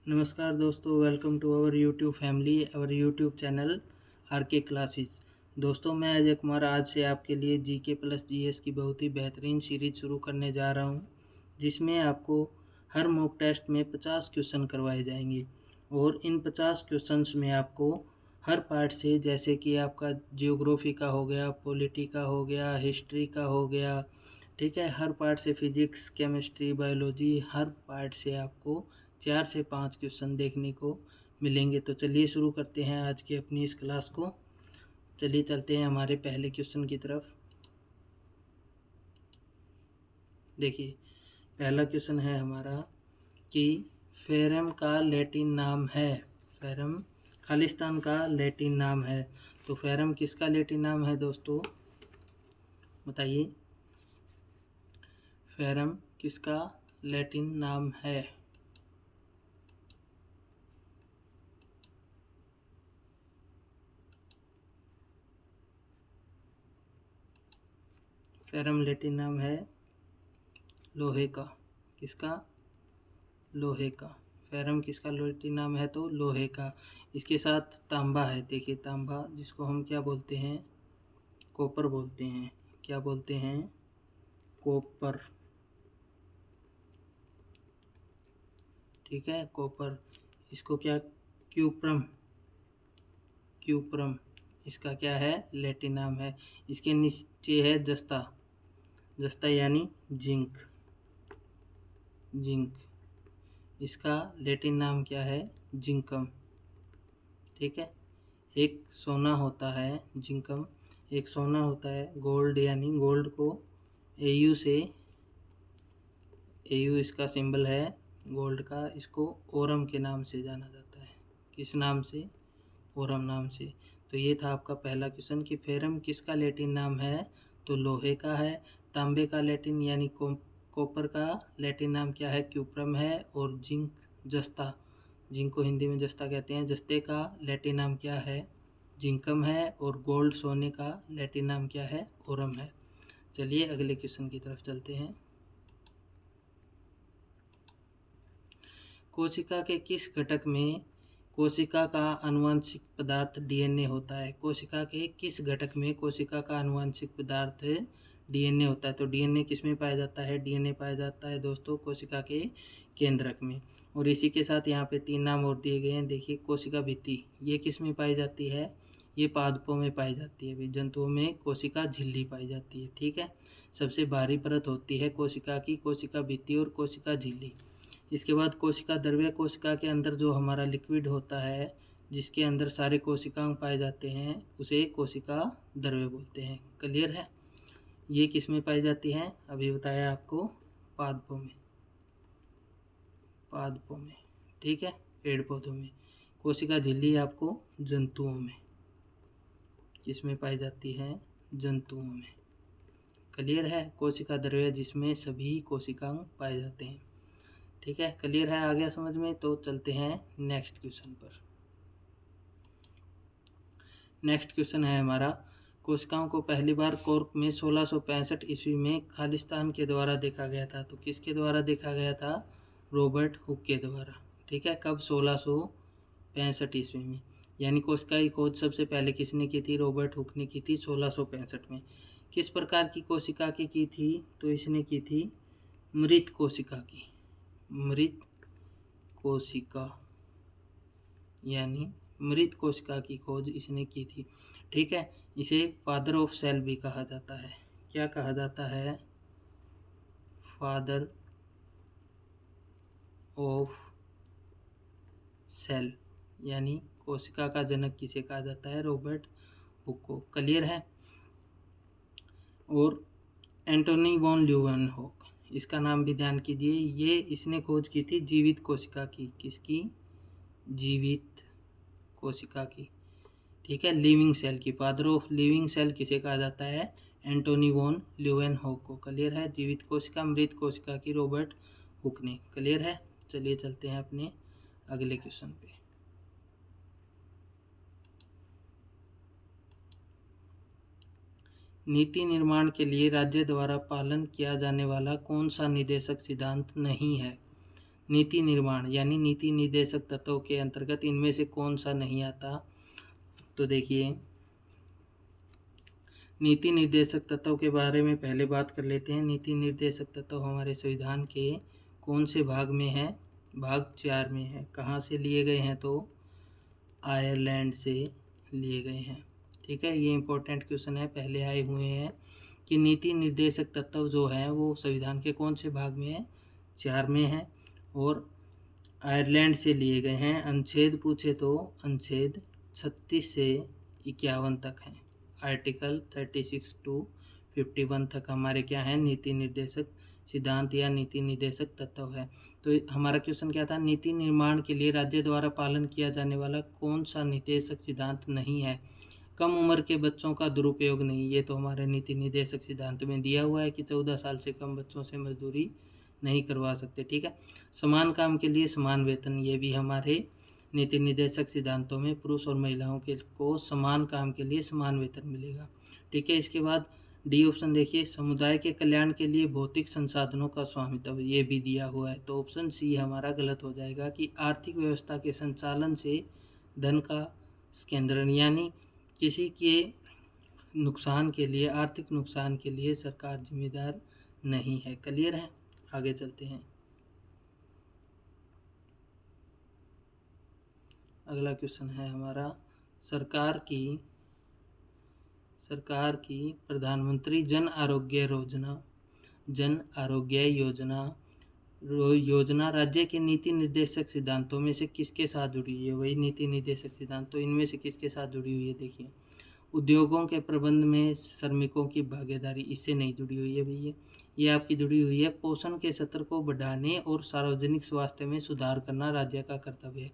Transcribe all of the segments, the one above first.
नमस्कार दोस्तों, welcome to our YouTube family, our YouTube channel RK classes. दोस्तों, मैं अजय कुमार आज से आपके लिए जीके प्लस जीएस की बहुत ही बेहतरीन सीरीज शुरू करने जा रहा हूं, जिसमें आपको हर मॉक टेस्ट में 50 क्वेश्चन करवाए जाएंगे। और इन 50 क्वेश्चंस में आपको हर पार्ट से, जैसे कि आपका जियोग्राफी का हो गया, पॉलिटी का हो गया, हिस्ट्री का हो गया, ठीक है, हर पार्ट से फिजिक्स, केमिस्ट्री, बायोलॉजी, हर पार्ट से आपको 4 से 5 क्वेश्चन देखने को मिलेंगे। तो चलिए शुरू करते हैं आज की अपनी इस क्लास को। चलिए चलते हैं हमारे पहले क्वेश्चन की तरफ। देखिए, पहला क्वेश्चन है हमारा कि फेरम का लैटिन नाम है। फेरम खालिस्तान का लैटिन नाम है। तो फेरम किसका लैटिन नाम है दोस्तों, बताइए। फेरम किसका लैटिन नाम है? फेरम लैटिन नाम है लोहे का। किसका? लोहे का। फेरम किसका लैटिन नाम है? तो लोहे का। इसके साथ तांबा है। देखिए, तांबा जिसको हम क्या बोलते हैं? कॉपर बोलते हैं। क्या बोलते हैं? कॉपर। ठीक है, कॉपर। इसको क्या? क्यूप्रम। क्यूप्रम इसका क्या है? लैटिन नाम है। इसके नीचे है जस्ता। जस्ता यानी जिंक। जिंक इसका लैटिन नाम क्या है? जिंकम। ठीक है। एक सोना होता है जिंकम, एक सोना होता है गोल्ड, यानी गोल्ड को एयू से, एयू इसका सिंबल है गोल्ड का, इसको ओरम के नाम से जाना जाता है। किस नाम से? ओरम नाम से। तो ये था आपका पहला क्वेश्चन कि फेरम किसका लैटिन नाम है? तो लोहे का है। तांबे का लैटिन यानी कॉपर का लैटिन नाम क्या है? क्यूप्रम है। और जिंक, जस्ता, जिंक को हिंदी में जस्ता कहते हैं, जस्ते का लैटिन नाम क्या है? जिंकम है। और गोल्ड, सोने का लैटिन नाम क्या है? ओरम है। चलिए अगले क्वेश्चन की तरफ चलते हैं। कोशिका के किस घटक में कोशिका का आनुवंशिक पदार्थ डीएनए होता है? कोशिका के किस घटक में कोशिका का आनुवंशिक पदार्थ डीएनए होता है? तो डीएनए किस में पाया जाता है? डीएनए पाया जाता है दोस्तों कोशिका के केंद्रक में। और इसी के साथ यहाँ पे 3 नाम और दिए गए हैं। देखिए, कोशिका भित्ति, ये किस में पाई जाती है? ये पादपों में पाई जाती है। जंतुओं में कोशिका झिल्ली पाई जाती है। ठीक है, सबसे भारी परत होती है कोशिका की कोशिका भित्ति और कोशिका झिल्ली। इसके बाद कोशिका द्रव्य, कोशिका के अंदर जो हमारा लिक्विड होता है, जिसके अंदर सारे कोशिकांग पाए जाते हैं, उसे कोशिका द्रव्य बोलते हैं। क्लियर है? ये किस में पाई जाती हैं? अभी बताया आपको, पादपों में। पादपों में, ठीक है, पेड़ पौधों में। कोशिका झिल्ली आपको जंतुओं में। किसमें पाई जाती है? जंतुओं में। क्लियर है? कोशिका द्रव्य जिसमें सभी कोशिकांग पाए जाते हैं। ठीक है, क्लियर है? आ गया समझ में? तो चलते हैं नेक्स्ट क्वेश्चन पर। नेक्स्ट क्वेश्चन है हमारा, कोशिकाओं को पहली बार कॉर्क में 1665 ईस्वी में खालिस्तान के द्वारा देखा गया था। तो किसके द्वारा देखा गया था? रॉबर्ट हुक के द्वारा। ठीक है, कब? 1665 ईस्वी में। यानी कोशिका की खोज सबसे पहले किसने की थी? रॉबर्ट हुक ने की थी 1665 में। किस प्रकार की कोशिका की थी? तो इसने की थी मृत कोशिका की। मृत कोशिका यानी मृत कोशिका की खोज इसने की थी। ठीक है, इसे फादर ऑफ सेल भी कहा जाता है। क्या कहा जाता है? फादर ऑफ सेल, यानी कोशिका का जनक किसे कहा जाता है? रॉबर्ट हुक को। क्लियर है? और एंटोनी वॉन ल्यूवेनहॉक, इसका नाम भी ध्यान कीजिए। ये इसने खोज की थी जीवित कोशिका की। किसकी? जीवित कोशिका की। ठीक है, लिविंग सेल की। फादर ऑफ लिविंग सेल किसे कहा जाता है? एंटोनी वॉन ल्यूवेनहॉक को। क्लियर है? जीवित कोशिका, मृत कोशिका की रॉबर्ट हुक ने। क्लियर है? चलिए चलते हैं अपने अगले क्वेश्चन पे। नीति निर्माण के लिए राज्य द्वारा पालन किया जाने वाला कौन सा निदेशक सिद्धांत नहीं है? नीति निर्माण यानी नीति निर्देशक तत्वों के अंतर्गत इनमें से कौन सा नहीं आता? तो देखिए, नीति निर्देशक तत्वों के बारे में पहले बात कर लेते हैं। नीति निर्देशक तत्व हमारे संविधान के कौन से भाग में है? भाग 4 में है। कहाँ से लिए गए हैं? तो आयरलैंड से लिए गए हैं। ठीक है, ये इंपॉर्टेंट क्वेश्चन है, पहले आए हुए हैं कि नीति निर्देशक तत्व जो है वो संविधान के कौन से भाग में है? 4 में है और आयरलैंड से लिए गए हैं। अनुच्छेद पूछे तो अनुच्छेद 36 से 51 तक हैं। आर्टिकल 36 टू 51 तक हमारे क्या है? नीति निर्देशक सिद्धांत या नीति निर्देशक तत्व है। तो हमारा क्वेश्चन क्या था? नीति निर्माण के लिए राज्य द्वारा पालन किया जाने वाला कौन सा निर्देशक सिद्धांत नहीं है? कम उम्र के बच्चों का दुरुपयोग नहीं। ये तो हमारे नीति निर्देशक सिद्धांत में दिया हुआ है कि 14 साल से कम बच्चों से मजदूरी नहीं करवा सकते। ठीक है, समान काम के लिए समान वेतन, ये भी हमारे नीति निर्देशक सिद्धांतों में पुरुष और महिलाओं के को समान काम के लिए समान वेतन मिलेगा। ठीक है, इसके बाद डी ऑप्शन देखिए, समुदाय के कल्याण के लिए भौतिक संसाधनों का स्वामित्व, ये भी दिया हुआ है। तो ऑप्शन सी हमारा गलत हो जाएगा कि आर्थिक व्यवस्था के संचालन से धन का स्केंद्रण, यानी किसी के नुकसान के लिए, आर्थिक नुकसान के लिए सरकार जिम्मेदार नहीं है। क्लियर है? आगे चलते हैं। अगला क्वेश्चन है हमारा, सरकार की प्रधानमंत्री जन आरोग्य योजना राज्य के नीति निर्देशक सिद्धांतों में से किसके साथ जुड़ी हुई है? वही नीति निर्देशक सिद्धांत, तो इनमें से किसके साथ जुड़ी हुई है? देखिए, उद्योगों के प्रबंध में श्रमिकों की भागीदारी, इससे नहीं जुड़ी हुई है भैया। ये आपकी जुड़ी हुई है, पोषण के स्तर को बढ़ाने और सार्वजनिक स्वास्थ्य में सुधार करना राज्य का कर्तव्य है।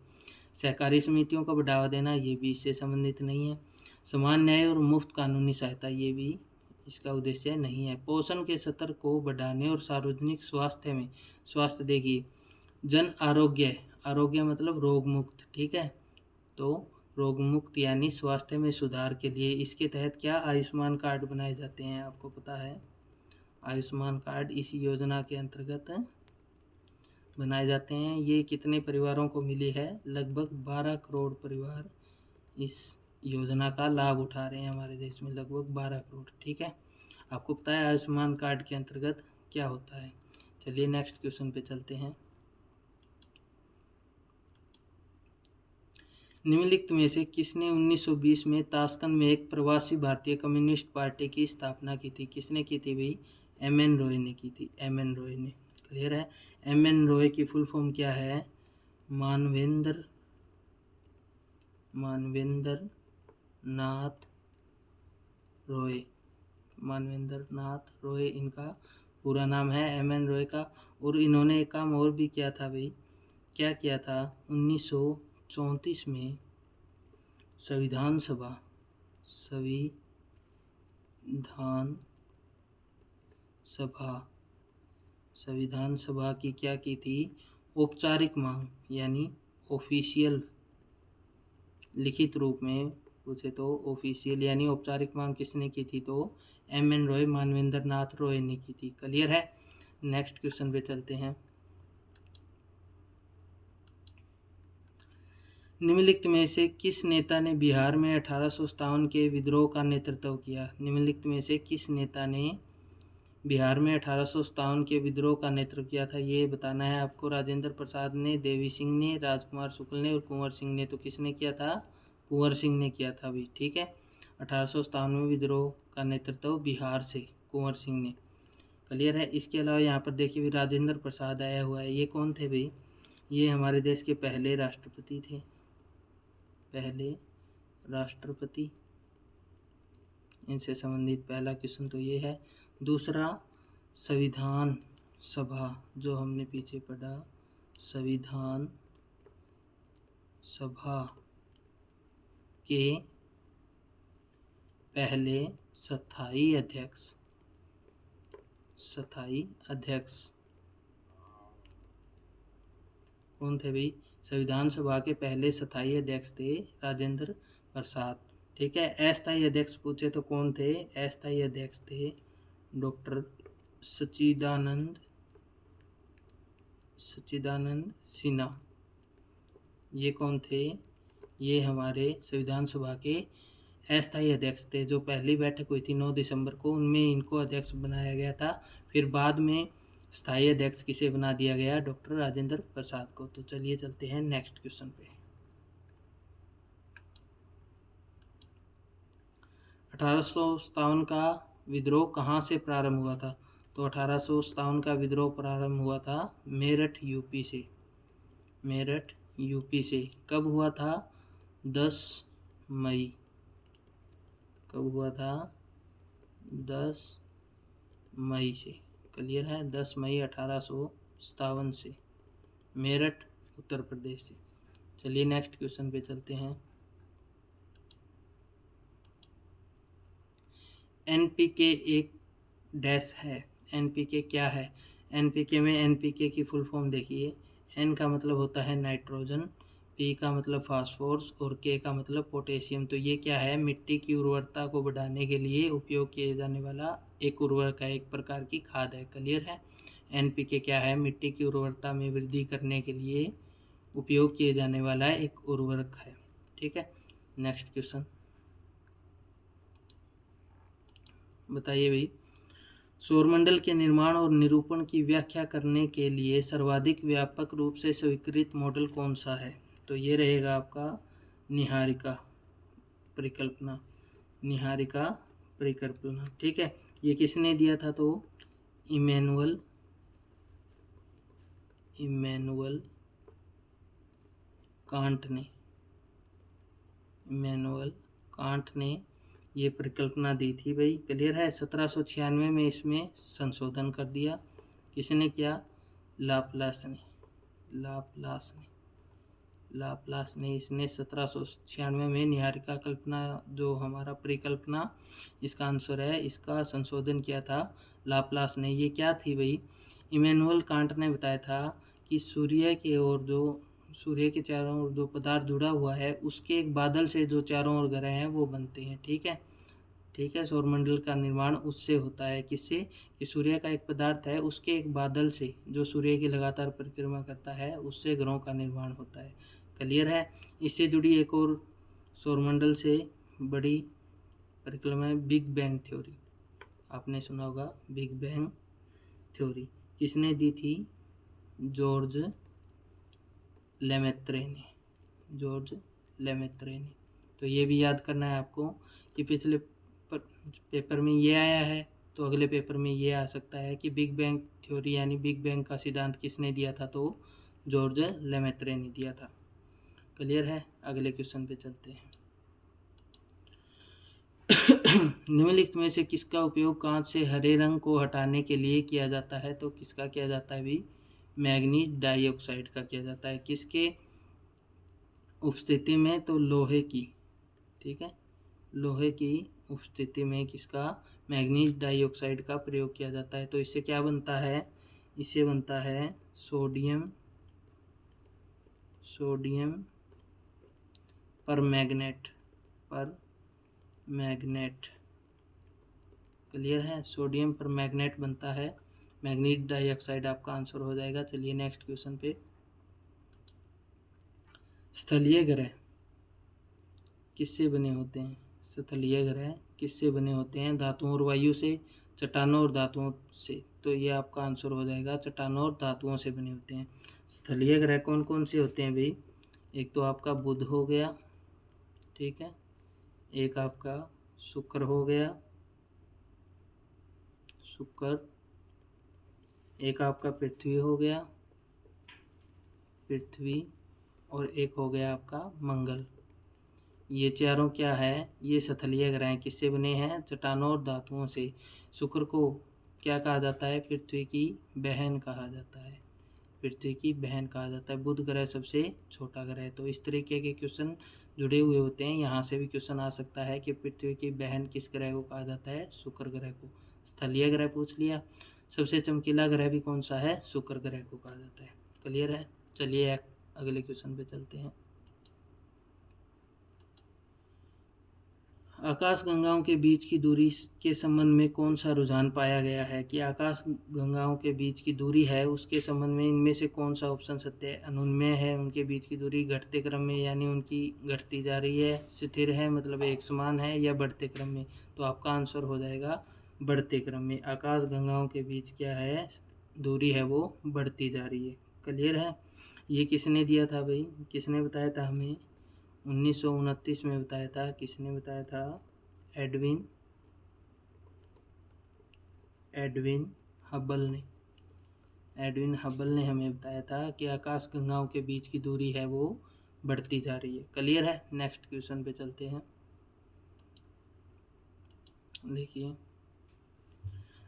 सहकारी समितियों को बढ़ावा देना, ये भी इससे संबंधित नहीं है। समान न्याय और मुफ्त कानूनी सहायता, ये भी इसका उद्देश्य नहीं है। पोषण के स्तर को बढ़ाने और सार्वजनिक स्वास्थ्य में, स्वास्थ्य देखिए, जन आरोग्य मतलब रोग मुक्त। ठीक है, तो रोग मुक्त यानी स्वास्थ्य में सुधार के लिए इसके तहत क्या आयुष्मान कार्ड बनाए जाते हैं? आपको पता है, आयुष्मान कार्ड इसी योजना के अंतर्गत बनाए जाते हैं। ये कितने परिवारों को मिली है? लगभग 12 करोड़ परिवार इस योजना का लाभ उठा रहे हैं हमारे देश में, लगभग 12 करोड़। ठीक है, आपको पता है आयुष्मान कार्ड के अंतर्गत क्या होता है। चलिए नेक्स्ट क्वेश्चन पे चलते हैं। निम्नलिखित में से किसने 1920 में ताशकंद में एक प्रवासी भारतीय कम्युनिस्ट पार्टी की स्थापना की थी? किसने की थी भाई? एम.एन. रॉय ने की थी, एम.एन. रॉय ने। क्लियर है? एम.एन. रॉय की फुल फॉर्म क्या है? मानवेंद्र नाथ रॉय। मानवेंद्र नाथ रॉय इनका पूरा नाम है, एम.एन. रॉय का। और इन्होंने एक काम और भी किया था भाई। क्या किया था? 1934 में संविधान सभा की क्या की थी? औपचारिक मांग, यानी ऑफिशियल, लिखित रूप में पूछे तो ऑफिशियल यानी औपचारिक मांग किसने की थी? तो एम.एन. रॉय, मानवेंद्र नाथ रॉय ने की थी। क्लियर है? नेक्स्ट क्वेश्चन पे चलते हैं। निम्नलिखित में से किस नेता ने बिहार में 1857 के विद्रोह का नेतृत्व किया? निम्नलिखित में से किस नेता ने बिहार में 1857 के विद्रोह का नेतृत्व किया था? ये बताना है आपको। राजेंद्र प्रसाद ने, देवी सिंह ने, राजकुमार शुक्ल ने और कुंवर सिंह ने। तो किसने किया था? कुंवर सिंह ने किया था भी। ठीक है, 1857 में विद्रोह का नेतृत्व बिहार से कुंवर सिंह ने। क्लियर है? इसके अलावा यहाँ पर देखिए भी राजेंद्र प्रसाद आया हुआ है। ये कौन थे भाई? ये हमारे देश के पहले राष्ट्रपति थे, पहले राष्ट्रपति। इनसे संबंधित पहला क्वेश्चन तो ये है। दूसरा, संविधान सभा, जो हमने पीछे पढ़ा, संविधान सभा के पहले स्थायी अध्यक्ष कौन थे भाई? संविधान सभा के पहले स्थायी अध्यक्ष थे राजेंद्र प्रसाद। ठीक है, अस्थायी अध्यक्ष पूछे तो कौन थे? अस्थायी अध्यक्ष थे डॉक्टर सच्चिदानंद सच्चिदानंद सिन्हा। ये कौन थे? ये हमारे संविधान सभा के अस्थायी अध्यक्ष थे। जो पहली बैठक हुई थी 9 दिसंबर को, उनमें इनको अध्यक्ष बनाया गया था। फिर बाद में स्थायी अध्यक्ष किसे बना दिया गया? डॉक्टर राजेंद्र प्रसाद को। तो चलिए चलते हैं नेक्स्ट क्वेश्चन पे। 1857 का विद्रोह कहाँ से प्रारंभ हुआ था? तो 1857 का विद्रोह प्रारंभ हुआ था मेरठ यूपी से। मेरठ यूपी से। कब हुआ था? 10 मई। कब हुआ था? 10 मई से। क्लियर है? 10 मई 1857 से, मेरठ उत्तर प्रदेश से। चलिए नेक्स्ट क्वेश्चन पे चलते हैं। एनपीके एक डैश है। एनपीके क्या है? एनपीके में एनपीके की फुल फॉर्म देखिए। एन का मतलब होता है नाइट्रोजन, पी का मतलब फास्फोरस और के का मतलब पोटेशियम। तो ये क्या है? मिट्टी की उर्वरता को बढ़ाने के लिए उपयोग किए जाने वाला एक उर्वरक है, एक प्रकार की खाद है। क्लियर है? एनपीके क्या है? मिट्टी की उर्वरता में वृद्धि करने के लिए उपयोग किए जाने वाला एक उर्वरक है। ठीक है, नेक्स्ट क्वेश्चन बताइए भाई। सौरमंडल के निर्माण और निरूपण की व्याख्या करने के लिए सर्वाधिक व्यापक रूप से स्वीकृत मॉडल कौन सा है? तो ये रहेगा आपका निहारिका परिकल्पना। निहारिका परिकल्पना। ठीक है, ये किसने दिया था? तो इमैनुअल कांट ने। इमैनुअल कांट ने ये परिकल्पना दी थी भाई। क्लियर है? 1796 में इसमें संशोधन कर दिया। किसने किया? लाप्लास ने। लाप्लास ने इसने 1796 में निहारिका कल्पना, जो हमारा परिकल्पना इसका आंसर है, इसका संशोधन किया था लाप्लास ने। ये क्या थी भाई? इमैनुअल कांट ने बताया था कि सूर्य के चारों ओर जो पदार्थ जुड़ा हुआ है, उसके एक बादल से जो चारों ओर ग्रह हैं वो बनते हैं। ठीक है, सौरमंडल का निर्माण उससे होता है। किससे? कि सूर्य का एक पदार्थ है, उसके एक बादल से जो सूर्य की लगातार परिक्रमा करता है, उससे ग्रहों का निर्माण होता है। क्लियर है? इससे जुड़ी एक और सौरमंडल से बड़ी परिक्रमा है बिग बैंग थ्योरी। आपने सुना होगा बिग बैंग थ्योरी। किसने दी थी? जॉर्ज लेमेत्रे ने। तो ये भी याद करना है आपको कि पिछले पेपर में ये आया है, तो अगले पेपर में ये आ सकता है कि बिग बैंग थ्योरी यानी बिग बैंग का सिद्धांत किसने दिया था? तो जॉर्ज लेमेत्रे ने दिया था। क्लियर है? अगले क्वेश्चन पे चलते हैं। निम्नलिखित में से किसका उपयोग कांच से हरे रंग को हटाने के लिए किया जाता है? तो किसका किया जाता है भी? मैग्नीज डाइऑक्साइड का किया जाता है। किसके उपस्थिति में? तो लोहे की। ठीक है, लोहे की उपस्थिति में किसका? मैग्नीज डाइऑक्साइड का प्रयोग किया जाता है। तो इससे क्या बनता है? इससे बनता है सोडियम परमैंगनेट। क्लियर है? सोडियम परमैंगनेट बनता है। मैग्नीज डाइऑक्साइड आपका आंसर हो जाएगा। चलिए नेक्स्ट क्वेश्चन पे। स्थलीय ग्रह किससे बने होते हैं? स्थलीय ग्रह किससे बने होते हैं? धातुओं और वायु से, चट्टानों और धातुओं से। तो ये आपका आंसर हो जाएगा चट्टानों और धातुओं से बने होते हैं। स्थलीय ग्रह कौन कौन से होते हैं भाई? एक तो आपका बुध हो गया। ठीक है, एक आपका शुक्र हो गया, एक आपका पृथ्वी हो गया, और एक हो गया आपका मंगल। ये चारों क्या है? ये स्थलीय ग्रह किससे बने हैं? चट्टानों और धातुओं से। शुक्र को क्या कहा जाता है? पृथ्वी की बहन कहा जाता है। बुध ग्रह सबसे छोटा ग्रह है। तो इस तरीके के क्वेश्चन जुड़े हुए होते हैं। यहाँ से भी क्वेश्चन आ सकता है कि पृथ्वी की बहन किस ग्रह को कहा जाता है? शुक्र ग्रह को। स्थलीय ग्रह पूछ लिया। सबसे चमकीला ग्रह भी कौन सा है? शुक्र ग्रह को कहा जाता है। क्लियर है? चलिए अगले क्वेश्चन पे चलते हैं। आकाश गंगाओं के बीच की दूरी के संबंध में कौन सा रुझान पाया गया है कि आकाश गंगाओं के बीच की दूरी है उसके संबंध में इनमें से कौन सा ऑप्शन सत्य है। अनुन्मेय है, उनके बीच की दूरी घटते क्रम में यानी उनकी घटती जा रही है, स्थिर है मतलब एक समान है, या बढ़ते क्रम में। तो आपका आंसर हो जाएगा बढ़ते क्रम में। आकाश गंगाओं के बीच क्या है, दूरी है वो बढ़ती जा रही है। क्लियर है। ये किसने दिया था भाई, किसने बताया था हमें, 1929 में बताया था। किसने बताया था, एडविन हबल ने। एडविन हबल ने हमें बताया था कि आकाश गंगाओं के बीच की दूरी है वो बढ़ती जा रही है। क्लियर है। नेक्स्ट क्वेश्चन पे चलते हैं। देखिए,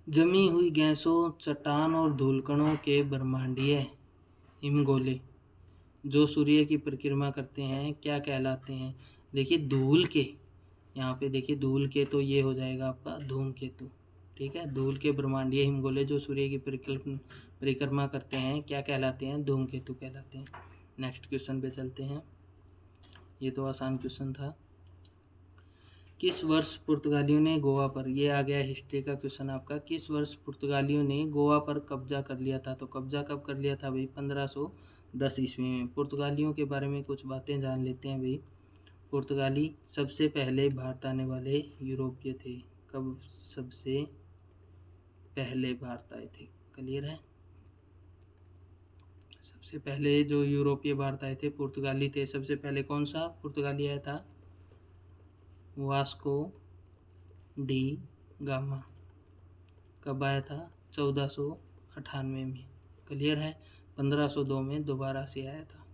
जमी हुई गैसों, चट्टान और धूलकणों के ब्रह्मांडीय हिमगोले जो सूर्य की परिक्रमा करते हैं क्या कहलाते हैं। देखिए धूल के, यहाँ पे देखिए धूल के, तो ये हो जाएगा आपका धूमकेतु। ठीक है, धूल के ब्रह्मांडीय हिमगोले जो सूर्य की परिक्रमा करते हैं क्या कहलाते हैं, धूमकेतु कहलाते हैं। नेक्स्ट क्वेश्चन पे चलते हैं। ये तो आसान क्वेश्चन था। किस वर्ष पुर्तगालियों ने गोवा पर, ये आ गया हिस्ट्री का क्वेश्चन आपका, किस वर्ष पुर्तगालियों ने गोवा पर कब्जा कर लिया था। तो कब्जा कब कर लिया था भाई, 1510 ईस्वी में। पुर्तगालियों के बारे में कुछ बातें जान लेते हैं भाई। पुर्तगाली सबसे पहले भारत आने वाले यूरोपीय थे। कब सबसे पहले भारत आए थे। क्लियर है। सबसे पहले जो यूरोपीय भारत आए थे पुर्तगाली थे। सबसे पहले कौन सा पुर्तगाली आया था, वास्को डी गामा। कब आया था, 1498 में। क्लियर है। 1502 में दोबारा से आया था।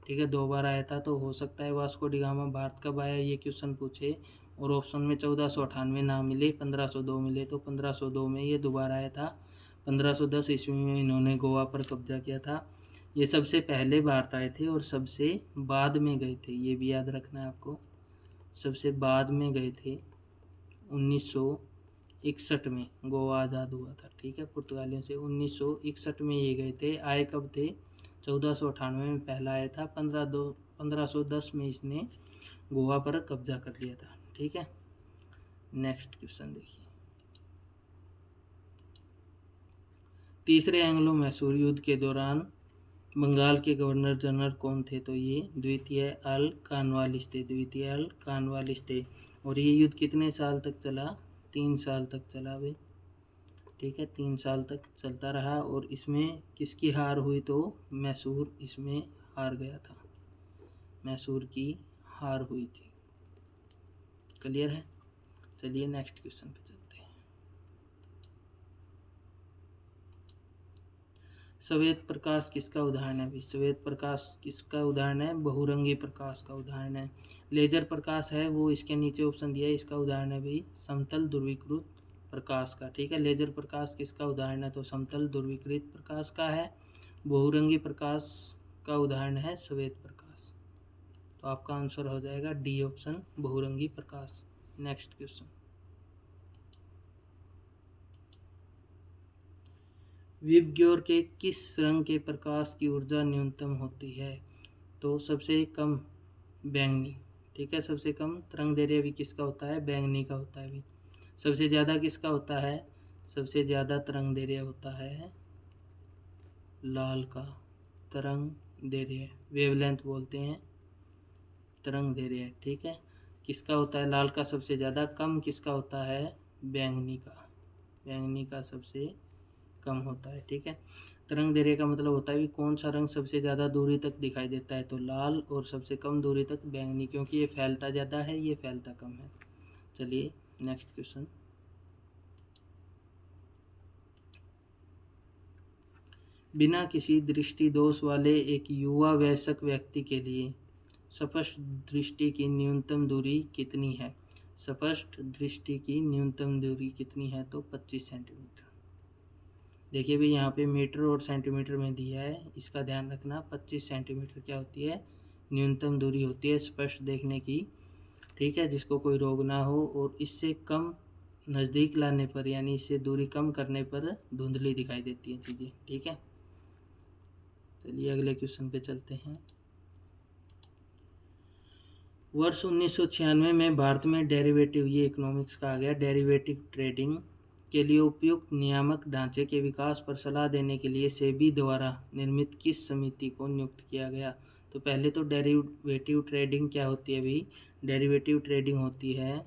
ठीक है, 2 बार आया था, तो हो सकता है वास्को डी गामा भारत कब आया ये क्वेश्चन पूछे और ऑप्शन में 1498 ना मिले, 1502 मिले, तो 1502 में ये दोबारा आया था। 1510 ईस्वी में इन्होंने गोवा पर कब्जा किया था। ये सबसे पहले भारत आए थे और सबसे बाद में गए थे, ये भी याद रखना है आपको। सबसे बाद में गए थे 1961 में गोवा आज़ाद हुआ था। ठीक है, पुर्तगालियों से 1961 में ये गए थे। आए कब थे, 1498 में पहला आया था। 1510 में इसने गोवा पर कब्जा कर लिया था। ठीक है। नेक्स्ट क्वेश्चन देखिए, तीसरे एंग्लो मैसूर युद्ध के दौरान बंगाल के गवर्नर जनरल कौन थे। तो ये द्वितीय अल कॉर्नवालिस थे। द्वितीय अल कॉर्नवालिस थे। और ये युद्ध कितने साल तक चला, 3 साल तक चला भाई। ठीक है, 3 साल तक चलता रहा। और इसमें किसकी हार हुई, तो मैसूर इसमें हार गया था। मैसूर की हार हुई थी। क्लियर है। चलिए नेक्स्ट क्वेश्चन पे चलते हैं। श्वेत प्रकाश किसका उदाहरण है भाई। श्वेत प्रकाश किसका उदाहरण है, बहुरंगी प्रकाश का उदाहरण है। लेजर प्रकाश है वो इसके नीचे ऑप्शन दिया है, इसका उदाहरण है भाई समतल ध्रुवीकृत प्रकाश का। ठीक है, लेजर प्रकाश किसका उदाहरण है, तो समतल ध्रुवीकृत प्रकाश का है। बहुरंगी प्रकाश का उदाहरण है श्वेत प्रकाश। तो आपका आंसर हो जाएगा डी ऑप्शन, बहुरंगी प्रकाश। नेक्स्ट क्वेश्चन, विबग्योर के किस रंग के प्रकाश की ऊर्जा न्यूनतम होती है। तो सबसे कम बैंगनी। ठीक है, सबसे कम तरंग दैर्घ्य भी किसका होता है, बैंगनी का होता है भी। सबसे ज़्यादा किसका होता है, सबसे ज़्यादा तरंग दैर्घ्य होता है लाल का। तरंग दैर्घ्य, वेवलेंथ बोलते हैं, तरंग दैर्घ्य। ठीक है, किसका होता है लाल का सबसे ज़्यादा, कम किसका होता है, बैंगनी का। बैंगनी का सबसे कम होता है। ठीक है, तरंग दैर्घ्य का मतलब होता है कि कौन सा रंग सबसे ज़्यादा दूरी तक दिखाई देता है, तो लाल, और सबसे कम दूरी तक बैंगनी, क्योंकि ये फैलता ज़्यादा है, ये फैलता कम है। चलिए नेक्स्ट क्वेश्चन, बिना किसी दृष्टि दोष वाले एक युवा वयस्क व्यक्ति के लिए स्पष्ट दृष्टि की न्यूनतम दूरी कितनी है। स्पष्ट दृष्टि की न्यूनतम दूरी कितनी है, तो 25 सेंटीमीटर। देखिए भी यहाँ पे मीटर और सेंटीमीटर में दिया है, इसका ध्यान रखना। 25 सेंटीमीटर क्या होती है, न्यूनतम दूरी होती है स्पष्ट देखने की। ठीक है, जिसको कोई रोग ना हो, और इससे कम नज़दीक लाने पर, यानी इससे दूरी कम करने पर धुंधली दिखाई देती है चीज़ें। ठीक है, चलिए अगले क्वेश्चन पे चलते हैं। वर्ष 1996 में भारत में डेरिवेटिव, ये इकोनॉमिक्स का आ गया, डेरिवेटिव ट्रेडिंग के लिए उपयुक्त नियामक ढांचे के विकास पर सलाह देने के लिए सेबी द्वारा निर्मित किस समिति को नियुक्त किया गया? तो पहले तो डेरिवेटिव ट्रेडिंग क्या होती है भाई? डेरिवेटिव ट्रेडिंग होती है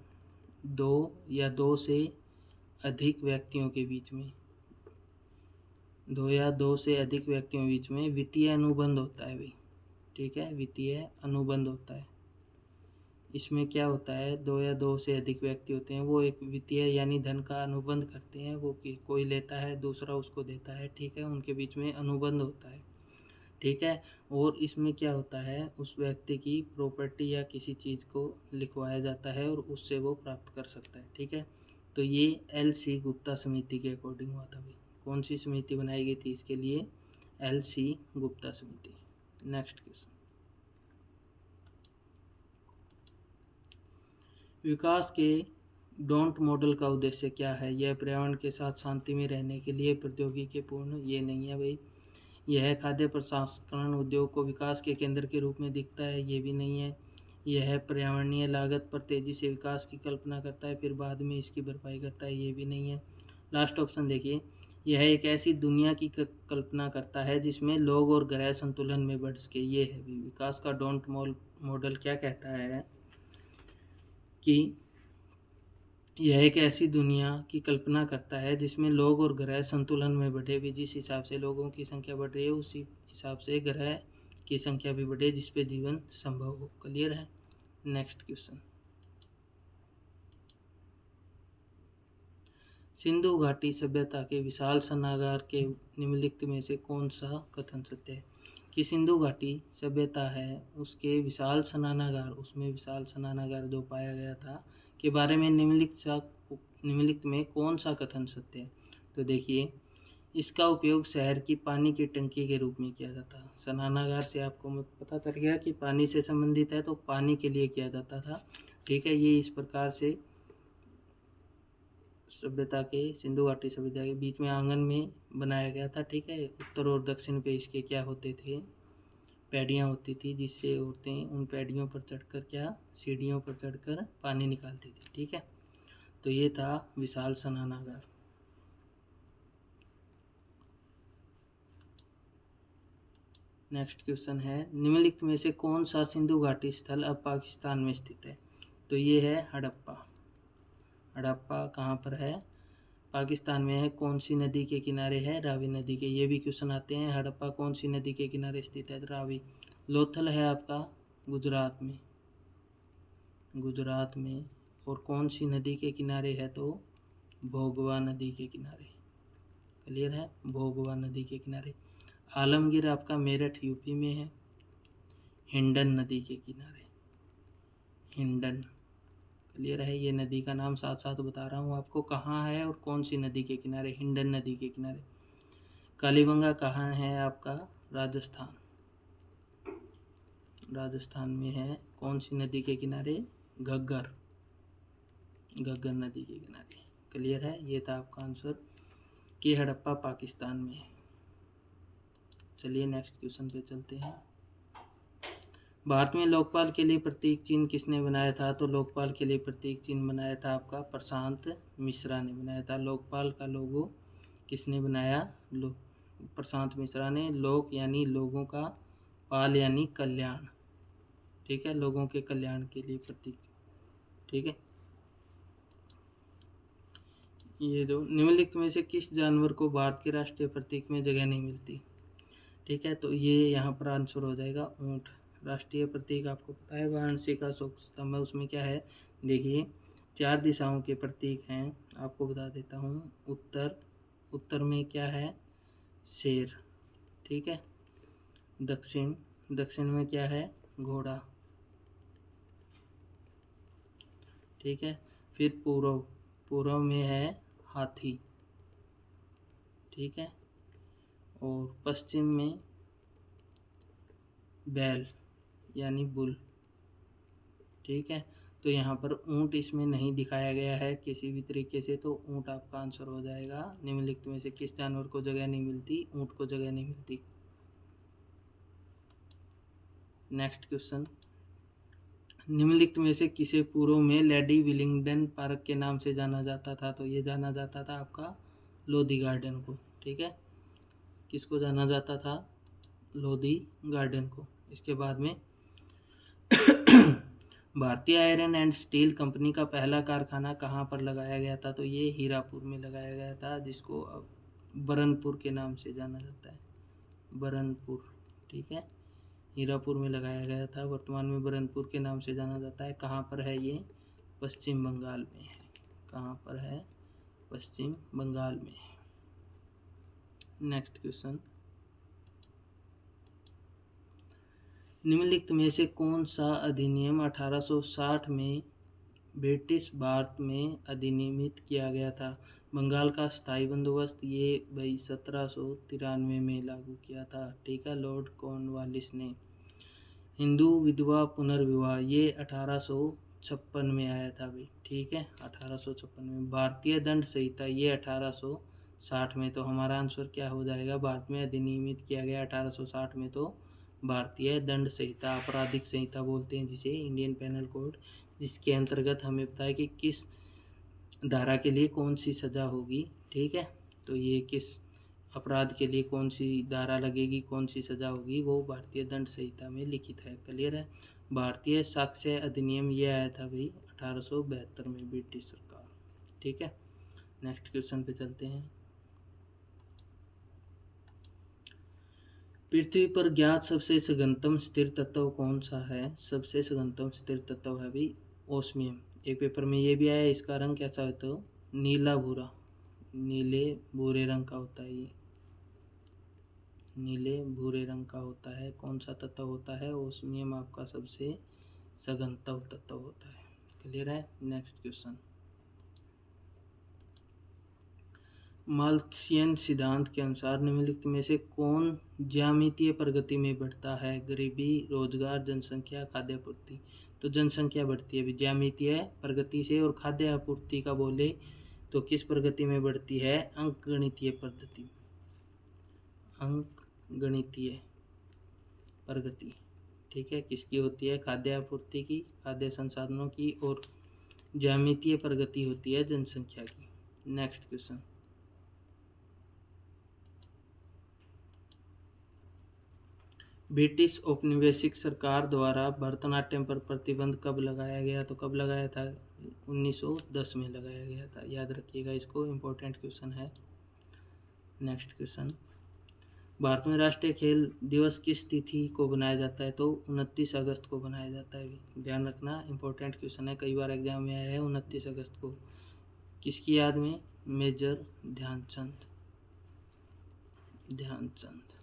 दो या दो से अधिक व्यक्तियों के बीच में, दो या दो से अधिक व्यक्तियों के बीच में वित्तीय अनुबंध होता है भाई, ठीक है, वित्तीय अनुबंध होता है। इसमें क्या होता है, दो या दो से अधिक व्यक्ति होते हैं, वो एक वित्तीय यानी धन का अनुबंध करते हैं, वो कि कोई लेता है दूसरा उसको देता है, ठीक है, उनके बीच में अनुबंध होता है, ठीक है। और इसमें क्या होता है, उस व्यक्ति की प्रॉपर्टी या किसी चीज़ को लिखवाया जाता है और उससे वो प्राप्त कर सकता है, ठीक है। तो ये LC गुप्ता समिति के अकॉर्डिंग हुआ था भाई। कौन सी समिति बनाई गई थी इसके लिए? LC गुप्ता समिति। नेक्स्ट क्वेश्चन, विकास के डोंट मॉडल का उद्देश्य क्या है? यह पर्यावरण के साथ शांति में रहने के लिए प्रौद्योगिकी पूर्ण, ये नहीं है भाई। यह खाद्य प्रसंस्करण उद्योग को विकास के केंद्र के रूप में दिखता है, ये भी नहीं है। यह पर्यावरणीय लागत पर तेजी से विकास की कल्पना करता है फिर बाद में इसकी भरपाई करता है, ये भी नहीं है। लास्ट ऑप्शन देखिए, यह एक ऐसी दुनिया की कल्पना करता है जिसमें लोग और ग्रह संतुलन में बढ़ सके, ये है भी। विकास का डोंट मॉडल क्या कहता है कि यह एक ऐसी दुनिया की कल्पना करता है जिसमें लोग और ग्रह संतुलन में बढ़े भी, जिस हिसाब से लोगों की संख्या बढ़ रही है उसी हिसाब से ग्रह की संख्या भी बढ़े जिस पे जीवन संभव हो। क्लियर है? नेक्स्ट क्वेश्चन, सिंधु घाटी सभ्यता के विशाल स्नानागार के निम्नलिखित में से कौन सा कथन सत्य है? कि सिंधु घाटी सभ्यता है उसके विशाल स्नानागार, उसमें विशाल स्नानागार जो पाया गया था के बारे में निम्नलिखित में कौन सा कथन सत्य है? तो देखिए, इसका उपयोग शहर की पानी की टंकी के रूप में किया जाता है। स्नानागार से आपको पता चल गया कि पानी से संबंधित है, तो पानी के लिए किया जाता था, ठीक है। ये इस प्रकार से सभ्यता के, सिंधु घाटी सभ्यता के बीच में आंगन में बनाया गया था, ठीक है। उत्तर और दक्षिण पे इसके क्या होते थे, पैड़ियाँ होती थी, जिससे औरतें उन पैड़ियों पर चढ़कर, क्या सीढ़ियों पर चढ़कर पानी निकालती थी, ठीक है। तो ये था विशाल स्नानागार। नेक्स्ट क्वेश्चन है, निम्नलिखित में से कौन सा सिंधु घाटी स्थल अब पाकिस्तान में स्थित है? तो ये है हड़प्पा। हड़प्पा कहाँ पर है? पाकिस्तान में है। कौन सी नदी के किनारे है? रावी नदी के। ये भी क्वेश्चन आते हैं, हड़प्पा कौन सी नदी के किनारे स्थित है? रावी। लोथल है आपका गुजरात में, गुजरात में। और कौन सी नदी के किनारे है? तो भोगवा नदी के किनारे। क्लियर है? भोगवा नदी के किनारे। आलमगीर आपका मेरठ यूपी में है, हिंडन नदी के किनारे, हिंडन। क्लियर है? ये नदी का नाम साथ साथ बता रहा हूँ आपको, कहाँ है और कौन सी नदी के किनारे, हिंडन नदी के किनारे। कालीबंगा कहाँ है आपका? राजस्थान, राजस्थान में है। कौन सी नदी के किनारे? घग्गर, घग्गर नदी के किनारे। क्लियर है? ये था आपका आंसर कि हड़प्पा पाकिस्तान में है। चलिए नेक्स्ट क्वेश्चन पे चलते हैं। भारत में लोकपाल के लिए प्रतीक चिन्ह किसने बनाया था? तो लोकपाल के लिए प्रतीक चिन्ह बनाया था आपका प्रशांत मिश्रा ने बनाया था। लोकपाल का लोगो किसने बनाया? प्रशांत मिश्रा ने। लोक यानी लोगों का, पाल यानी कल्याण, ठीक है, लोगों के कल्याण के लिए प्रतीक, ठीक है। ये जो निम्नलिखित में से किस जानवर को भारत के राष्ट्रीय प्रतीक में जगह नहीं मिलती? ठीक है, तो ये यहाँ पर आंसर हो जाएगा ऊँट। राष्ट्रीय प्रतीक आपको पता है वाराणसी का अशोक स्तंभ है, उसमें क्या है देखिए, 4 दिशाओं के प्रतीक हैं, आपको बता देता हूँ। उत्तर में क्या है? शेर, ठीक है। दक्षिण में क्या है? घोड़ा, ठीक है। फिर पूर्व में है हाथी, ठीक है। और पश्चिम में बैल यानी बुल, ठीक है। तो यहाँ पर ऊँट इसमें नहीं दिखाया गया है किसी भी तरीके से, तो ऊँट आपका आंसर हो जाएगा। निम्नलिखित में से किस जानवर को जगह नहीं मिलती? ऊँट को जगह नहीं मिलती। नेक्स्ट क्वेश्चन, निम्नलिखित में से किसे पूर्व में लेडी विलिंगडन पार्क के नाम से जाना जाता था? तो ये जाना जाता था आपका लोधी गार्डन को। ठीक है, किसको जाना जाता था? लोधी गार्डन को। इसके बाद में भारतीय आयरन एंड स्टील कंपनी का पहला कारखाना कहाँ पर लगाया गया था? तो ये हीरापुर में लगाया गया था, जिसको अब बरनपुर के नाम से जाना जाता है, बरनपुर। ठीक है, हीरापुर में लगाया गया था, वर्तमान में बरनपुर के नाम से जाना जाता है। कहाँ पर है ये? पश्चिम बंगाल में है। कहाँ पर है? पश्चिम बंगाल में है। नेक्स्ट क्वेश्चन, निम्नलिखित में से कौन सा अधिनियम 1860 में ब्रिटिश भारत में अधिनियमित किया गया था? बंगाल का स्थायी बंदोबस्त, ये भाई 1793 में लागू किया था। ठीक है, लॉर्ड कॉर्नवालिस ने। हिंदू विधवा पुनर्विवाह, ये 1856 में आया था भाई। ठीक है, 1856 में। भारतीय दंड संहिता, ये 1860 में। तो हमारा आंसर क्या हो जाएगा? भारत में अधिनियमित किया गया 1860 में, तो भारतीय दंड संहिता, आपराधिक संहिता बोलते हैं जिसे, इंडियन पेनल कोड, जिसके अंतर्गत हमें पता है कि किस धारा के लिए कौन सी सज़ा होगी। ठीक है, तो ये किस अपराध के लिए कौन सी धारा लगेगी, कौन सी सज़ा होगी, वो भारतीय दंड संहिता में लिखित है। क्लियर है। भारतीय साक्ष्य अधिनियम ये आया था भाई 1872 में, ब्रिटिश सरकार। ठीक है, नेक्स्ट क्वेश्चन पे चलते हैं। पृथ्वी पर ज्ञात सबसे सघनतम स्थिर तत्व कौन सा है? सबसे सघनतम स्थिर तत्व है भाई ओस्मियम। एक पेपर में ये भी आया, इसका रंग कैसा है? तो नीला भूरा, नीले भूरे रंग का होता है ये, नीले भूरे रंग का होता है। कौन सा तत्व होता है? ओस्मियम आपका सबसे सघनतम तत्व होता है। क्लियर है। नेक्स्ट क्वेश्चन, माल्थियन सिद्धांत के अनुसार निम्नलिखित में से कौन ज्यामितीय प्रगति में बढ़ता है? गरीबी, रोजगार, जनसंख्या, खाद्य आपूर्ति। तो जनसंख्या बढ़ती है ज्यामितीय प्रगति से। और खाद्य आपूर्ति का बोले तो किस प्रगति में बढ़ती है? अंकगणितीय पद्धति, अंकगणितीय प्रगति। ठीक है, किसकी होती है? खाद्य आपूर्ति की, खाद्य संसाधनों की। और ज्यामितीय प्रगति होती है जनसंख्या की। नेक्स्ट क्वेश्चन, ब्रिटिश औपनिवेशिक सरकार द्वारा भरतनाट्यम पर प्रतिबंध कब लगाया गया? तो कब लगाया था? 1910 में लगाया गया था। याद रखिएगा इसको, इम्पोर्टेंट क्वेश्चन है। नेक्स्ट क्वेश्चन, भारत में राष्ट्रीय खेल दिवस किस तिथि को बनाया जाता है? तो 29 अगस्त को बनाया जाता है। ध्यान रखना, इम्पोर्टेंट क्वेश्चन है, कई बार एग्जाम में आया है। 29 अगस्त को किसकी याद में? मेजर ध्यानचंद, ध्यानचंद।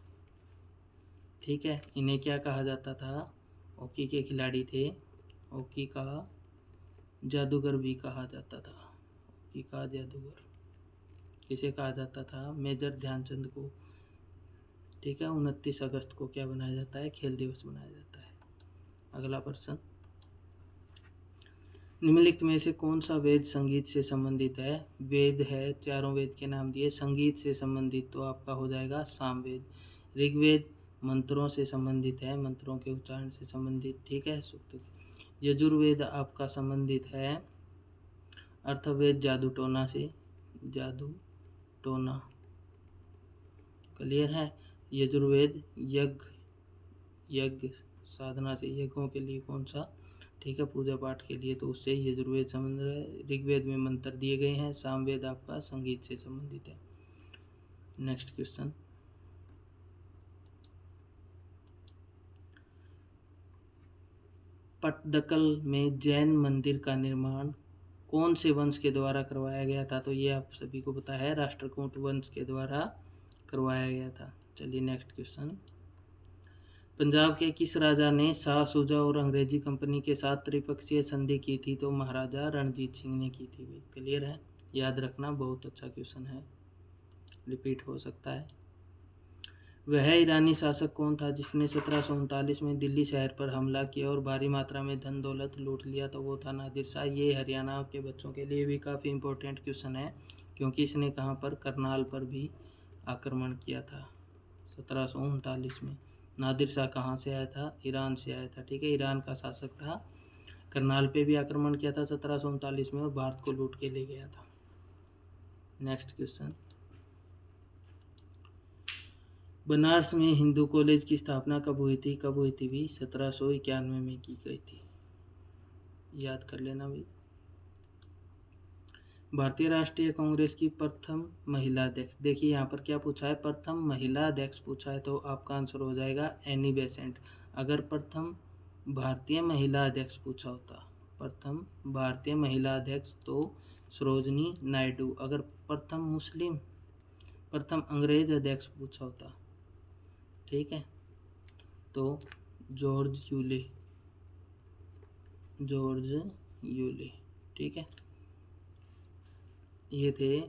ठीक है, इन्हें क्या कहा जाता था? हॉकी के खिलाड़ी थे, हॉकी का जादूगर भी कहा जाता था। हॉकी का जादूगर किसे कहा जाता था? मेजर ध्यानचंद को। ठीक है, 29 अगस्त को क्या बनाया जाता है? खेल दिवस बनाया जाता है। अगला प्रश्न, निम्नलिखित में से कौन सा वेद संगीत से संबंधित है? वेद है, चारों वेद के नाम दिए। संगीत से संबंधित तो आपका हो जाएगा सामवेद। ऋग्वेद मंत्रों से संबंधित है, मंत्रों के उच्चारण से संबंधित। ठीक है, सूक्त। यजुर्वेद आपका संबंधित है अर्थवेद जादू टोना से, जादू टोना। क्लियर है। यजुर्वेद यज्ञ साधना से, यज्ञों के लिए कौन सा? ठीक है, पूजा पाठ के लिए, तो उससे यजुर्वेद संबंध है। ऋग्वेद में मंत्र दिए गए हैं। सामवेद आपका संगीत से संबंधित है। नेक्स्ट क्वेश्चन, पट्टदकल में जैन मंदिर का निर्माण कौन से वंश के द्वारा करवाया गया था? तो ये आप सभी को पता है, राष्ट्रकूट वंश के द्वारा करवाया गया था। चलिए नेक्स्ट क्वेश्चन, पंजाब के किस राजा ने शाह शुजा और अंग्रेजी कंपनी के साथ त्रिपक्षीय संधि की थी? तो महाराजा रणजीत सिंह ने की थी। क्लियर है, याद रखना, बहुत अच्छा क्वेश्चन है, रिपीट हो सकता है। वह ईरानी शासक कौन था जिसने 1739 में दिल्ली शहर पर हमला किया और भारी मात्रा में धन दौलत लूट लिया? तो वो था नादिर शाह। ये हरियाणा के बच्चों के लिए भी काफ़ी इम्पोर्टेंट क्वेश्चन है, क्योंकि इसने कहाँ पर? करनाल पर भी आक्रमण किया था 1739 में। नादिर शाह कहाँ से आया था? ईरान से आया था। ठीक है, ईरान का शासक था करनाल पे भी आक्रमण किया था 1739 में और भारत को लूट के ले गया था। नेक्स्ट क्वेश्चन, बनारस में हिंदू कॉलेज की स्थापना कब हुई थी? कब हुई थी भी? 1791 में की गई थी, याद कर लेना भाई। भारतीय राष्ट्रीय कांग्रेस की प्रथम महिला अध्यक्ष, देखिए यहाँ पर क्या पूछा है, प्रथम महिला अध्यक्ष पूछा है, तो आपका आंसर हो जाएगा एनी बेसेंट। अगर प्रथम भारतीय महिला अध्यक्ष पूछा होता, प्रथम भारतीय महिला अध्यक्ष, तो सरोजनी नायडू। अगर प्रथम अंग्रेज अध्यक्ष पूछा होता, ठीक है, तो जॉर्ज यूले, ठीक है, ये थे।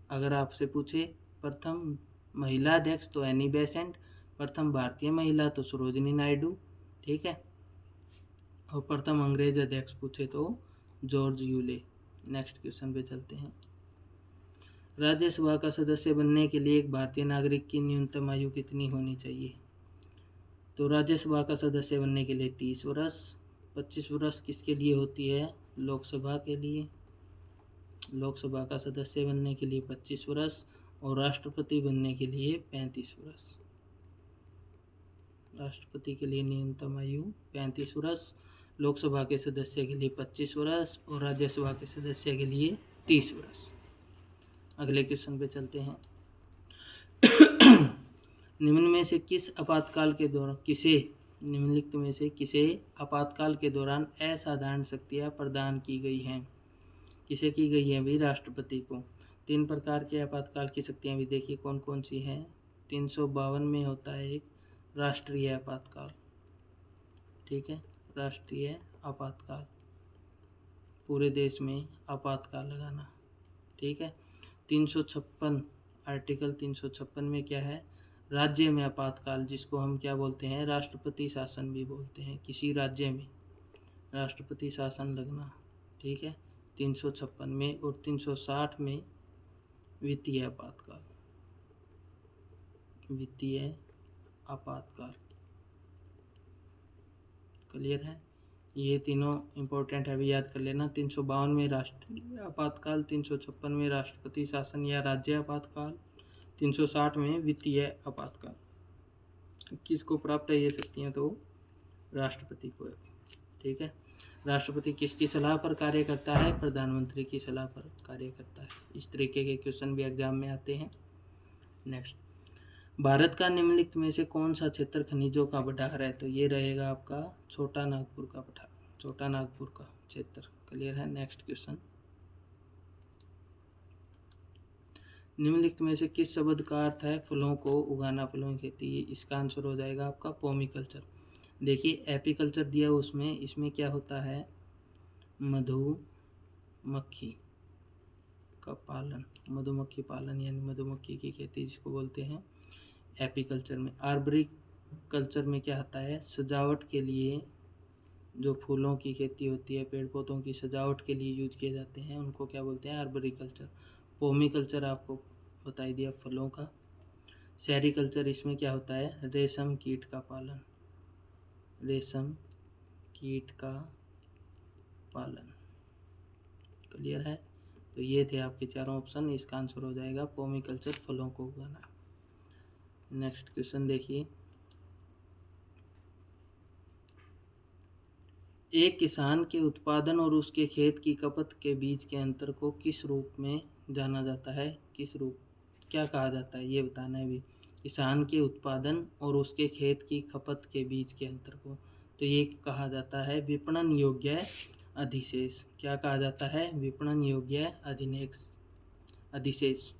अगर आपसे पूछे प्रथम महिला अध्यक्ष तो एनी बेसेंट, प्रथम भारतीय महिला तो सरोजनी नायडू, ठीक है, और प्रथम अंग्रेज अध्यक्ष पूछे तो जॉर्ज यूले। नेक्स्ट क्वेश्चन पे चलते हैं, राज्यसभा का सदस्य बनने के लिए एक भारतीय नागरिक की न्यूनतम आयु कितनी होनी चाहिए? तो राज्यसभा का सदस्य बनने के लिए 30 वर्ष, 25 वर्ष किसके लिए होती है? लोकसभा के लिए। लोकसभा का सदस्य बनने के लिए 25 वर्ष और राष्ट्रपति बनने के लिए 35 वर्ष। राष्ट्रपति के लिए न्यूनतम आयु 35 वर्ष, लोकसभा के सदस्य के लिए 25 वर्ष और राज्यसभा के सदस्य के लिए 30 वर्ष। अगले क्वेश्चन पे चलते हैं, निम्नलिखित में से किसे आपातकाल के दौरान असाधारण शक्तियाँ प्रदान की गई हैं? किसे की गई है भी? राष्ट्रपति को। 3 प्रकार के आपातकाल की शक्तियाँ भी देखिए कौन कौन सी हैं। 352 में होता है एक राष्ट्रीय आपातकाल, ठीक है, राष्ट्रीय आपातकाल, पूरे देश में आपातकाल लगाना, ठीक है। 356 आर्टिकल 356 में क्या है? राज्य में आपातकाल, जिसको हम क्या बोलते हैं? राष्ट्रपति शासन भी बोलते हैं। किसी राज्य में राष्ट्रपति शासन लगना, ठीक है, 356 में। और 360 में वित्तीय आपातकाल, वित्तीय आपातकाल। क्लियर है? ये तीनों इंपॉर्टेंट है, अभी याद कर लेना। 352 में राष्ट्रीय आपातकाल, 356 में राष्ट्रपति शासन या राज्य आपातकाल, 360 में वित्तीय आपातकाल। किसको प्राप्त है ये शक्तियाँ? तो राष्ट्रपति को है, ठीक है। राष्ट्रपति किसकी सलाह पर कार्य करता है? प्रधानमंत्री की सलाह पर कार्य करता है। इस तरीके के क्वेश्चन भी एग्जाम में आते हैं। नेक्स्ट, भारत का निम्नलिखित में से कौन सा क्षेत्र खनिजों का भंडार है? तो ये रहेगा आपका छोटा नागपुर का भंडार, छोटा नागपुर का क्षेत्र। क्लियर है? नेक्स्ट क्वेश्चन, निम्नलिखित में से किस शब्द का अर्थ है फलों को उगाना, फलों की खेती? इसका आंसर हो जाएगा आपका पोमिकल्चर। देखिए एपीकल्चर दिया उसमें, इसमें क्या होता है? मधुमक्खी का पालन, मधुमक्खी पालन यानी मधुमक्खी की खेती, जिसको बोलते हैं एपीकल्चर में। आर्बरी कल्चर में क्या आता है? सजावट के लिए जो फूलों की खेती होती है, पेड़ पौधों की सजावट के लिए यूज किए जाते हैं, उनको क्या बोलते हैं? आर्बरी कल्चर। पोमिकल्चर आपको बताई दिया फलों का। सेरीकल्चर, इसमें क्या होता है? रेशम कीट का पालन, रेशम कीट का पालन। क्लियर है? तो ये थे आपके चारों ऑप्शन, इसका आंसर हो जाएगा पोमिकल्चर, फलों को उगाना। नेक्स्ट क्वेश्चन देखिए, एक किसान के उत्पादन और उसके खेत की खपत के बीच के अंतर को किस रूप में जाना जाता है? किस रूप, क्या कहा जाता है, ये बताना है भी। किसान के उत्पादन और उसके खेत की खपत के बीच के अंतर को, तो ये कहा जाता है विपणन योग्य अधिशेष। क्या कहा जाता है? विपणन योग्य अधिशेष।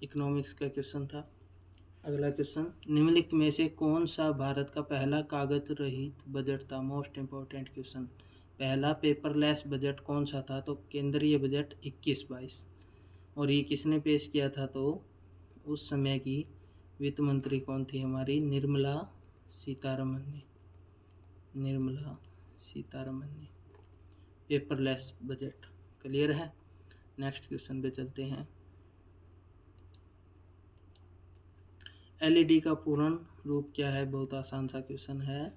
इकोनॉमिक्स का क्वेश्चन था। अगला क्वेश्चन, निम्नलिखित में से कौन सा भारत का पहला कागज रहित बजट था? Most important question. पहला पेपरलेस बजट कौन सा था? तो केंद्रीय बजट 21-22। और ये किसने पेश किया था? तो उस समय की वित्त मंत्री कौन थी? हमारी निर्मला सीतारमन ने, निर्मला सीतारमन ने पेपरलेस बजट। क्लियर है? नेक्स्ट क्वेश्चन पे चलते हैं, एलईडी का पूर्ण रूप क्या है? बहुत आसान सा क्वेश्चन है।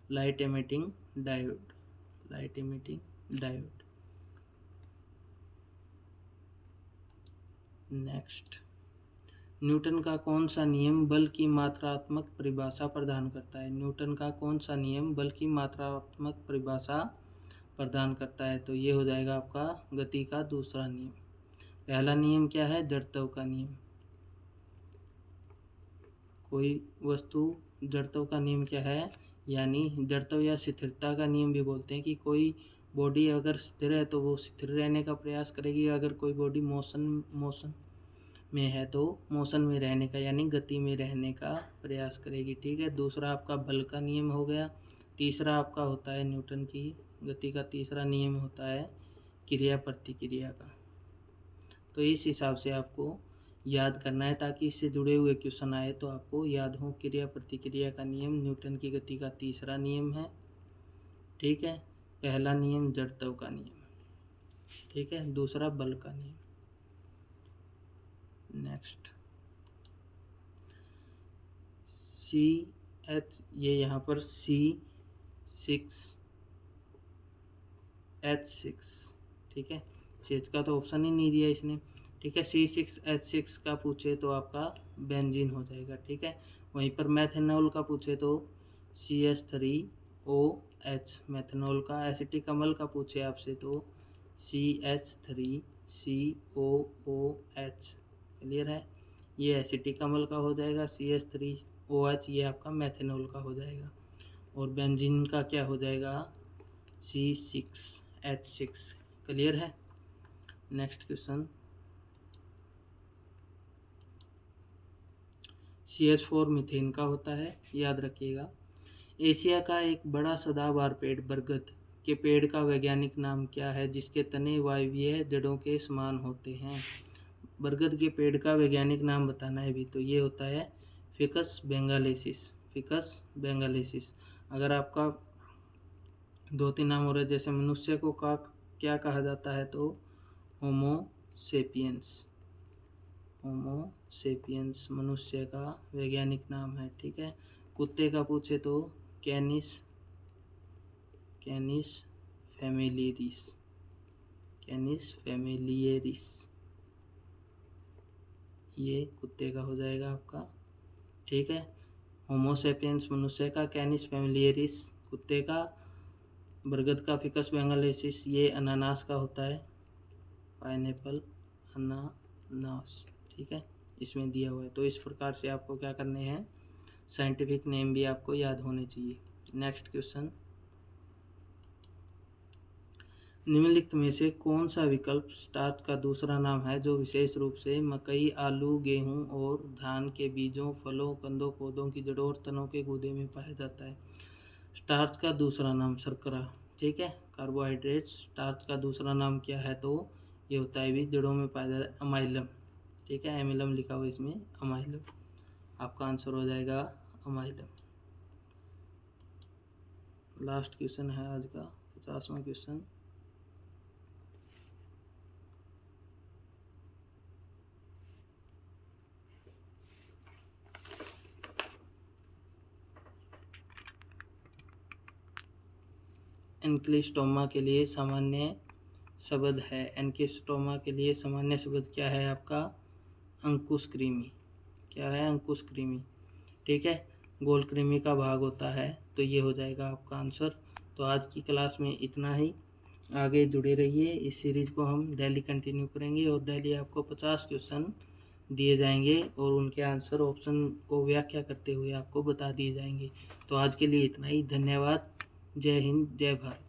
Light emitting diode, light emitting diode. Next, Newton का कौन सा नियम बल की मात्रात्मक परिभाषा प्रदान करता है? न्यूटन का कौन सा नियम बल की मात्रात्मक परिभाषा प्रदान करता है? तो ये हो जाएगा आपका गति का दूसरा नियम। पहला नियम क्या है? जड़त्व का नियम। कोई वस्तु, जड़त्व का नियम क्या है? यानी जड़त्व या स्थिरता का नियम भी बोलते हैं कि कोई बॉडी अगर स्थिर है तो वो स्थिर रहने का प्रयास करेगी, अगर कोई बॉडी मोशन में है तो मोशन में रहने का यानी गति में रहने का प्रयास करेगी। ठीक है, दूसरा आपका बल का नियम हो गया। तीसरा आपका होता है न्यूटन की गति का तीसरा नियम होता है क्रिया प्रतिक्रिया का। तो इस हिसाब से आपको याद करना है ताकि इससे जुड़े हुए क्वेश्चन आए तो आपको याद हो। क्रिया प्रतिक्रिया का नियम न्यूटन की गति का तीसरा नियम है। ठीक है, पहला नियम जड़त्व का नियम, ठीक है, दूसरा बल का नियम। नेक्स्ट, CH, ये यहाँ पर C6H6, ठीक है, CH का तो ऑप्शन ही नहीं दिया इसने। ठीक है, C6H6 का पूछे तो आपका बेंजीन हो जाएगा। ठीक है, वहीं पर मैथेनॉल का पूछे तो CH3OH मैथेनॉल का। एसिटिक अम्ल का पूछे आपसे तो CH3COOH। क्लियर है, ये एसिटिक अम्ल का हो जाएगा। CH3OH ये आपका मैथेनॉल का हो जाएगा। और बेंजीन का क्या हो जाएगा? C6H6। क्लियर है। नेक्स्ट क्वेश्चन, CH4 मीथेन का होता है, याद रखिएगा। एशिया का एक बड़ा सदाबहार पेड़ बरगद के पेड़ का वैज्ञानिक नाम क्या है जिसके तने वायवीय जड़ों के समान होते हैं? बरगद के पेड़ का वैज्ञानिक नाम बताना है भी। तो ये होता है फिकस बेंगालेसिस, फिकस बेंगालेसिस। अगर आपका 2-3 नाम हो रहे, जैसे मनुष्य को का क्या कहा जाता है तो होमो सेपियंस, होमो सेपियंस मनुष्य का वैज्ञानिक नाम है। ठीक है, कुत्ते का पूछे तो कैनिस, कैनिस फैमिलियरिस, कैनिस फैमिलियरिस ये कुत्ते का हो जाएगा आपका। ठीक है, होमो सेपियंस मनुष्य का, कैनिस फैमिलियरिस कुत्ते का, बरगद का फिकस बेंगालेसिस ये अनानास का होता है, पाइनएप्पल अनानास। ठीक है, इसमें दिया हुआ है। तो इस प्रकार से आपको क्या करने हैं, साइंटिफिक नेम भी आपको याद होने चाहिए। नेक्स्ट क्वेश्चन, निम्नलिखित में से कौन सा विकल्प स्टार्च का दूसरा नाम है जो विशेष रूप से मकई, आलू, गेहूं और धान के बीजों, फलों, कंदों, पौधों की जड़ों और तनों के गूदे में पाया जाता है? स्टार्च का दूसरा नाम शर्करा। ठीक है, कार्बोहाइड्रेट। स्टार्च का दूसरा नाम क्या है तो ये होता है भी जड़ों में पाया जाता है अमाइलम। ठीक है, एमिलम लिखा हुआ इसमें, अमाइलम आपका आंसर हो जाएगा अमाइलम। लास्ट क्वेश्चन है आज का 50वां क्वेश्चन, एनक्लिस्टोमा के लिए सामान्य शब्द है। एनक्लिस्टोमा के लिए सामान्य शब्द क्या है आपका? अंकुश कृमि। क्या है? अंकुश कृमि। ठीक है, गोल कृमि का भाग होता है, तो ये हो जाएगा आपका आंसर। तो आज की क्लास में इतना ही, आगे जुड़े रहिए। इस सीरीज़ को हम डेली कंटिन्यू करेंगे और डेली आपको 50 क्वेश्चन दिए जाएंगे और उनके आंसर ऑप्शन को व्याख्या करते हुए आपको बता दिए जाएंगे। तो आज के लिए इतना ही, धन्यवाद। जय हिंद, जय भारत।